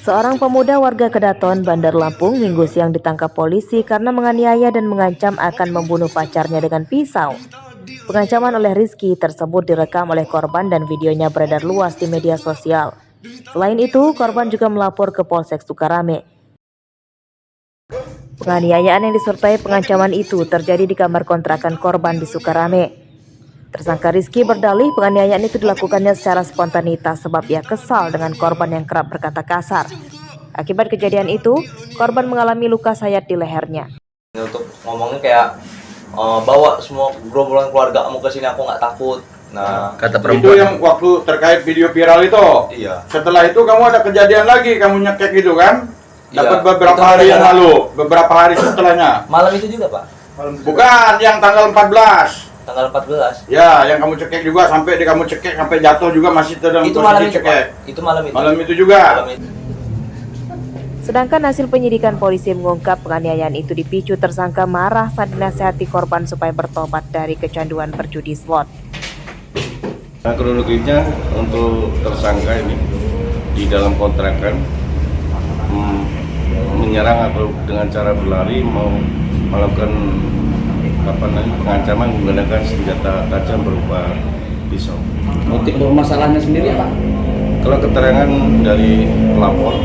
Seorang pemuda warga Kedaton, Bandar Lampung, Minggu siang ditangkap polisi karena menganiaya dan mengancam akan membunuh pacarnya dengan pisau. Pengancaman oleh Rizky tersebut direkam oleh korban dan videonya beredar luas di media sosial. Selain itu, korban juga melapor ke Polsek Sukarame. Penganiayaan yang disertai pengancaman itu terjadi di kamar kontrakan korban di Sukarame. Tersangka Rizky berdalih penganiayaan itu dilakukannya secara spontanitas sebab ia kesal dengan korban yang kerap berkata kasar. Akibat kejadian itu, korban mengalami luka sayat di lehernya. Untuk ngomongnya kayak bawa semua gerombolan keluarga kamu ke sini, aku nggak takut. Nah, kata perempuan itu yang waktu terkait video viral itu. Iya. Setelah itu kamu ada kejadian lagi, kamu nyekek gitu kan? Dapat Iya. beberapa hari yang lalu, beberapa hari setelahnya. Malam itu juga, Pak? Bukan, yang tanggal 14. Tanggal 14. Ya, yang kamu cekek juga sampai kamu cekek sampai jatuh juga masih dalam Itu malam itu, cekek. Pak. Itu malam itu. Malam itu juga. Malam itu. Sedangkan hasil penyidikan polisi mengungkap penganiayaan itu dipicu tersangka marah saat dinasihati korban supaya bertobat dari kecanduan berjudi slot. Nah, kronologisnya untuk tersangka ini di dalam kontrakan menyerang atau dengan cara berlari mau melakukan pengancaman menggunakan senjata tajam berupa pisau. motif masalahnya sendiri apa? Kalau keterangan dari pelapor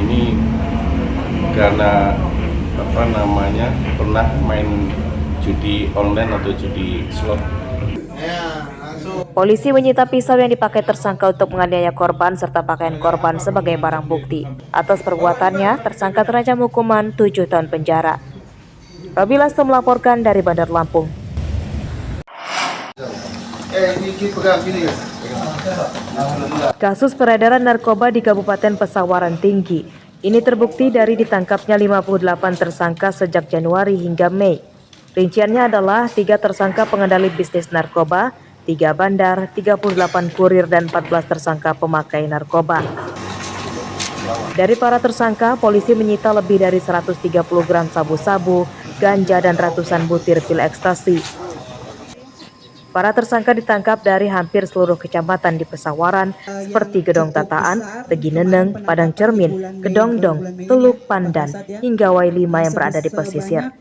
ini karena pernah main judi online atau judi slot. Polisi menyita pisau yang dipakai tersangka untuk menganiaya korban serta pakaian korban sebagai barang bukti. Atas perbuatannya, tersangka terancam hukuman 7 tahun penjara. Robi Lasto melaporkan dari Bandar Lampung. Kasus peredaran narkoba di Kabupaten Pesawaran tinggi. Ini terbukti dari ditangkapnya 58 tersangka sejak Januari hingga Mei. Rinciannya adalah 3 tersangka pengendali bisnis narkoba, 3 bandar, 38 kurir, dan 14 tersangka pemakai narkoba. Dari para tersangka, polisi menyita lebih dari 130 gram sabu-sabu, ganja, dan ratusan butir pil ekstasi. Para tersangka ditangkap dari hampir seluruh kecamatan di Pesawaran seperti Gedong Tataan, Tegi Neneng, Padang Cermin, Kedongdong, Teluk Pandan, hingga Wai 5 yang berada di pesisir.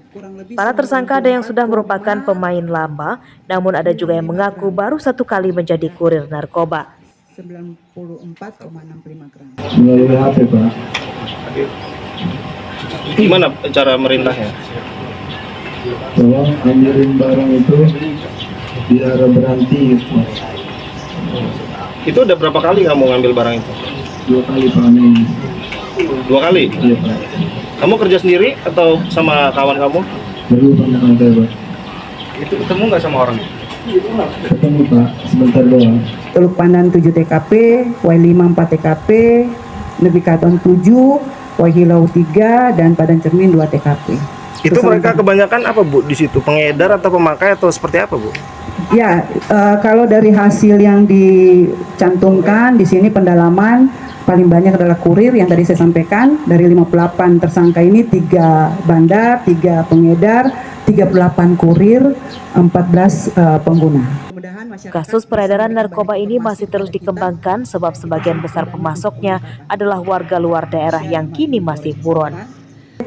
Para tersangka ada yang sudah merupakan pemain lama, namun ada juga yang mengaku baru 1 kali menjadi kurir narkoba. 94,65 gram. Melalui HP, Pak. Gimana cara merintahnya? Tolong ambilin barang itu biar berhenti. Itu udah berapa kali kamu ngambil barang itu? 2 kali, Pak. Ini. 2 kali? Iya, Pak. Kamu kerja sendiri atau sama kawan kamu? Baru sama saya, Pak. Itu ketemu nggak sama orang? Ketemu, Pak. Sebentar doang. Teluk Pandan 7 TKP, Wai 5 4 TKP, Nebi Katon 7, Wai Hilau 3, dan Padang Cermin 2 TKP. Itu mereka kebanyakan apa, Bu? Di situ pengedar atau pemakai atau seperti apa, Bu? Ya, kalau dari hasil yang dicantumkan di sini pendalaman paling banyak adalah kurir yang tadi saya sampaikan. Dari 58 tersangka ini 3 bandar, 3 pengedar, 38 kurir, 14 pengguna. Kasus peredaran narkoba ini masih terus dikembangkan sebab sebagian besar pemasoknya adalah warga luar daerah yang kini masih buron.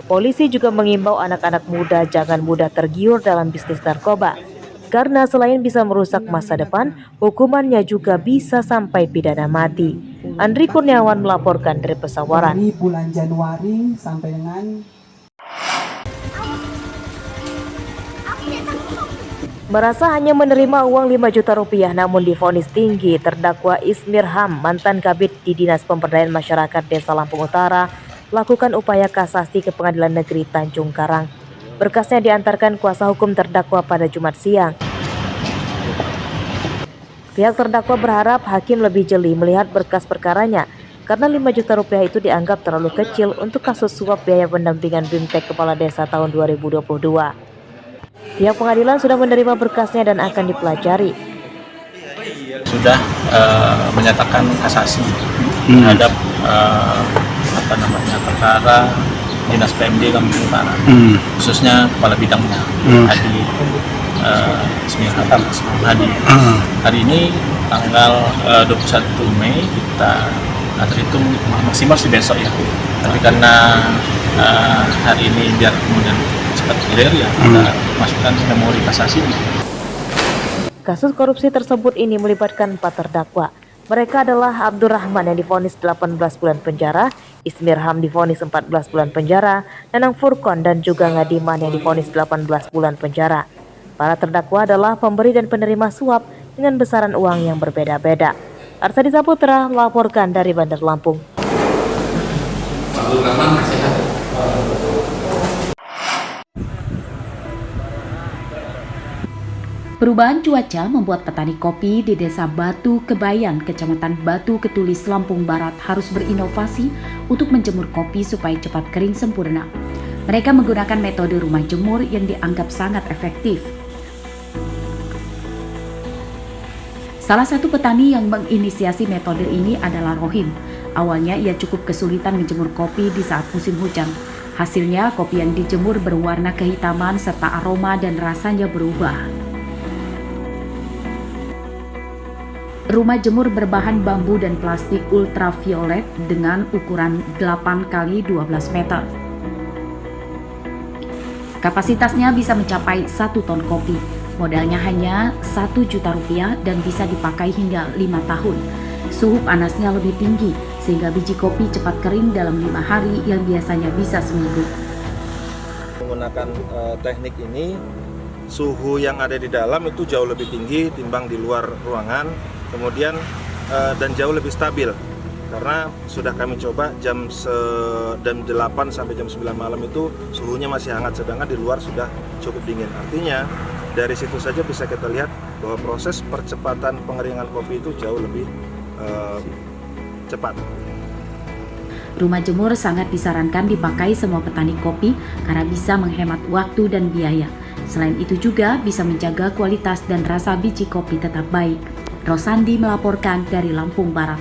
Polisi juga mengimbau anak-anak muda jangan mudah tergiur dalam bisnis narkoba, karena selain bisa merusak masa depan, hukumannya juga bisa sampai pidana mati. Andri Kurniawan melaporkan dari Pesawaran. Dari bulan Januari sampai dengan Merasa hanya menerima uang 5 juta rupiah namun divonis tinggi, terdakwa Ismir Ham, mantan kabid di Dinas Pemberdayaan Masyarakat Desa Lampung Utara, lakukan upaya kasasi ke Pengadilan Negeri Tanjung Karang. Berkasnya diantarkan kuasa hukum terdakwa pada Jumat siang. Pihak terdakwa berharap hakim lebih jeli melihat berkas perkaranya karena 5 juta rupiah itu dianggap terlalu kecil untuk kasus suap biaya pendampingan BIMTEK Kepala Desa tahun 2022. Pihak pengadilan sudah menerima berkasnya dan akan dipelajari. Sudah menyatakan kasasi terhadap perkara Dinas PMD Lampung Utara, khususnya kepala bidangnya Hadi Ismir Hadi. Hari ini tanggal 21 Mei kita terhitung maksimal sih besok ya. Tapi karena hari ini biar kemudian cepat clear ya, kita masukkan memori kasasi. Kasus korupsi tersebut ini melibatkan 4 terdakwa. Mereka adalah Abdurrahman yang divonis 18 bulan penjara, Ismirham divonis 14 bulan penjara, Nanang Furkon dan juga Ngadiman yang divonis 18 bulan penjara. Para terdakwa adalah pemberi dan penerima suap dengan besaran uang yang berbeda-beda. Arsadi Saputra melaporkan dari Bandar Lampung. Perubahan cuaca membuat petani kopi di Desa Batu Kebayan, Kecamatan Batu Ketulis, Lampung Barat harus berinovasi untuk menjemur kopi supaya cepat kering sempurna. Mereka menggunakan metode rumah jemur yang dianggap sangat efektif. Salah satu petani yang menginisiasi metode ini adalah Rohim. Awalnya ia cukup kesulitan menjemur kopi di saat musim hujan. Hasilnya kopi yang dijemur berwarna kehitaman serta aroma dan rasanya berubah. Rumah jemur berbahan bambu dan plastik ultraviolet dengan ukuran 8 x 12 meter. Kapasitasnya bisa mencapai 1 ton kopi. Modalnya hanya 1 juta rupiah dan bisa dipakai hingga 5 tahun. Suhu panasnya lebih tinggi sehingga biji kopi cepat kering dalam 5 hari yang biasanya bisa seminggu. Menggunakan teknik ini, suhu yang ada di dalam itu jauh lebih tinggi timbang di luar ruangan, kemudian dan jauh lebih stabil. Karena sudah kami coba jam 8 sampai jam 9 malam itu suhunya masih hangat, sedangkan di luar sudah cukup dingin. Artinya dari situ saja bisa kita lihat bahwa proses percepatan pengeringan kopi itu jauh lebih cepat. Rumah jemur sangat disarankan dipakai semua petani kopi karena bisa menghemat waktu dan biaya. Selain itu juga bisa menjaga kualitas dan rasa biji kopi tetap baik. Rosandi melaporkan dari Lampung Barat.